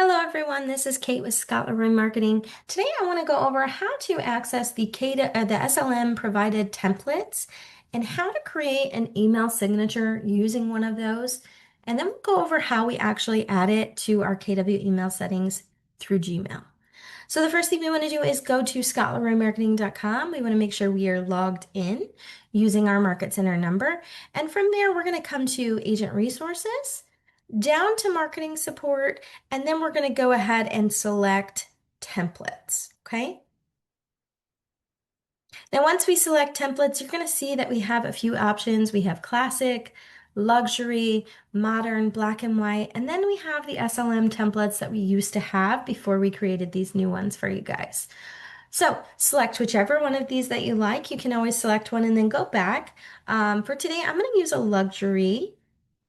Hello everyone, this is Kate with Scott Leroy Marketing. Today I want to go over how to access the SLM provided templates and how to create an email signature using one of those. And then we'll go over how we actually add it to our KW email settings through Gmail. So the first thing we want to do is go to scottleroymarketing.com. We want to make sure we are logged in using our Market Center number. And from there, we're going to come to Agent Resources, down to marketing support, and then we're going to go ahead and select templates, okay? Now, once we select templates, you're going to see that we have a few options. We have classic, luxury, modern, black and white, and then we have the SLM templates that we used to have before we created these new ones for you guys. So select whichever one of these that you like. You can always select one and then go back. For today, I'm going to use a luxury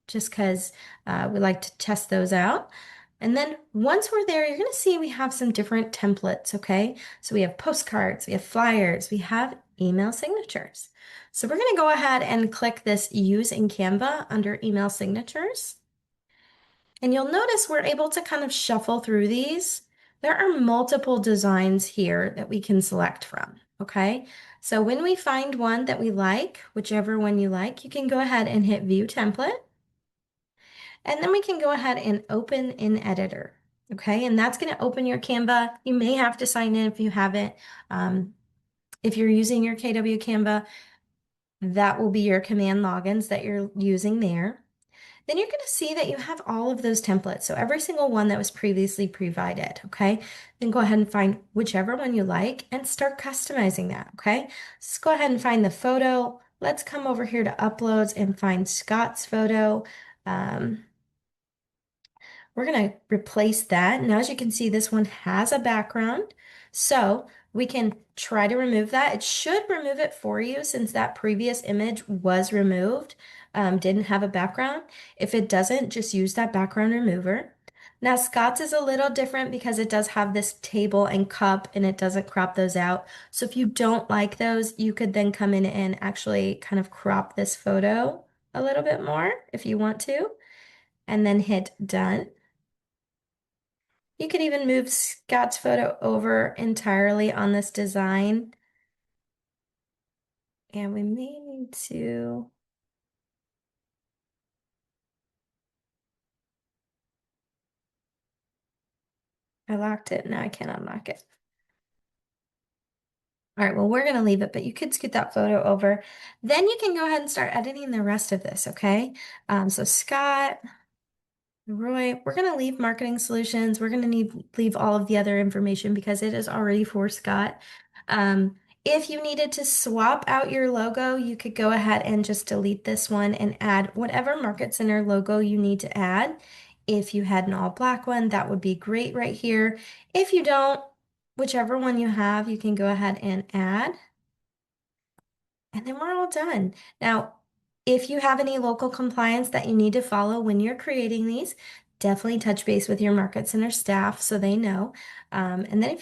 just because we like to test those out. And then once we're there, you're going to see we have some different templates, okay? So we have postcards, we have flyers, we have email signatures. So we're going to go ahead and click this Use in Canva under Email Signatures. And you'll notice we're able to kind of shuffle through these. There are multiple designs here that we can select from, okay? So when we find one that we like, whichever one you like, you can go ahead and hit View Template. And then we can go ahead and open in editor. Okay, and that's going to open your Canva. You may have to sign in if you haven't. If you're using your KW Canva, that will be your command logins that you're using there. Then you're going to see that you have all of those templates. So every single one that was previously provided. Okay, then go ahead and find whichever one you like and start customizing that. Okay, let's go ahead and find the photo. Let's come over here to uploads and find Scott's photo. We're going to replace that. Now, as you can see, this one has a background. So we can try to remove that. It should remove it for you since that previous image was removed, didn't have a background. If it doesn't, just use that background remover. Now, Scott's is a little different because it does have this table and cup and it doesn't crop those out. So if you don't like those, you could then come in and actually kind of crop this photo a little bit more if you want to, and then hit done. You could even move Scott's photo over entirely on this design. And we may need to, I locked it, now I can't unlock it. All right, well, we're gonna leave it, but you could scoot that photo over. Then you can go ahead and start editing the rest of this, okay? So Scott, Roy, we're going to leave marketing solutions. We're going to leave all of the other information because it is already for Scott. If you needed to swap out your logo, you could go ahead and just delete this one and add whatever Market Center logo you need to add. If you had an all black one, that would be great right here. If you don't, whichever one you have, you can go ahead and add. And then we're all done. Now, if you have any local compliance that you need to follow when you're creating these, definitely touch base with your Market Center staff so they know. And then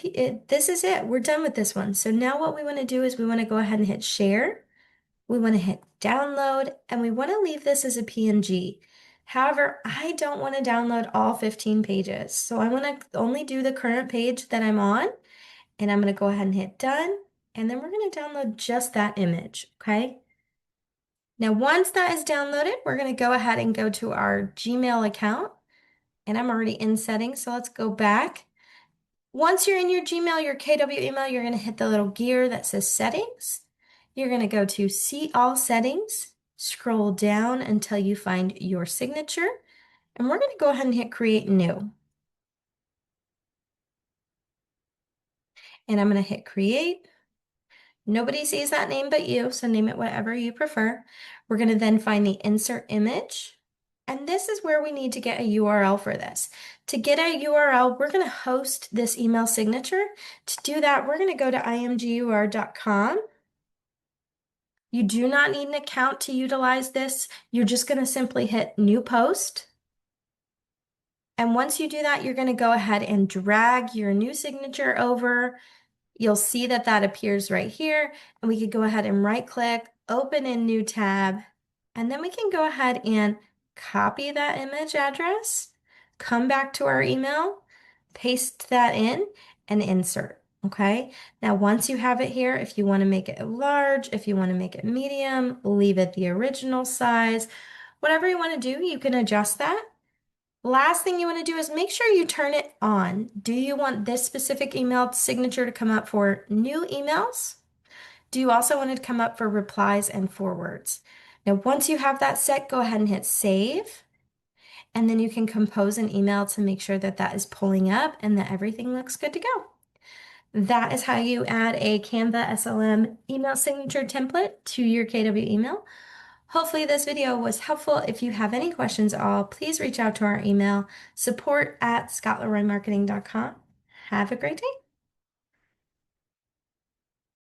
this is it, we're done with this one. So now what we want to do is we want to go ahead and hit share. We want to hit download and we want to leave this as a PNG. However, I don't want to download all 15 pages. So I want to only do the current page that I'm on, and I'm going to go ahead and hit done. And then we're going to download just that image, okay? Now, once that is downloaded, we're going to go ahead and go to our Gmail account. And I'm already in settings, so let's go back. Once you're in your Gmail, your KW email, you're going to hit the little gear that says settings. You're going to go to see all settings, scroll down until you find your signature. And we're going to go ahead and hit create new. And I'm going to hit create. Nobody sees that name but you, so name it whatever you prefer. We're going to then find the insert image. And this is where we need to get a URL for this. To get a URL, we're going to host this email signature. To do that, we're going to go to imgur.com. You do not need an account to utilize this. You're just going to simply hit new post. And once you do that, you're going to go ahead and drag your new signature over. You'll see that that appears right here, and we could go ahead and right click, open in new tab, and then we can go ahead and copy that image address, come back to our email, paste that in and insert. Okay. Now, once you have it here, if you want to make it large, if you want to make it medium, leave it the original size, whatever you want to do, you can adjust that. Last thing you want to do is make sure you turn it on. Do you want this specific email signature to come up for new emails? Do you also want it to come up for replies and forwards? Now, once you have that set, go ahead and hit save. And then you can compose an email to make sure that that is pulling up and that everything looks good to go. That is how you add a Canva SLM email signature template to your KW email. Hopefully this video was helpful. If you have any questions at all, please reach out to our email, support@scottleroymarketing.com. Have a great day.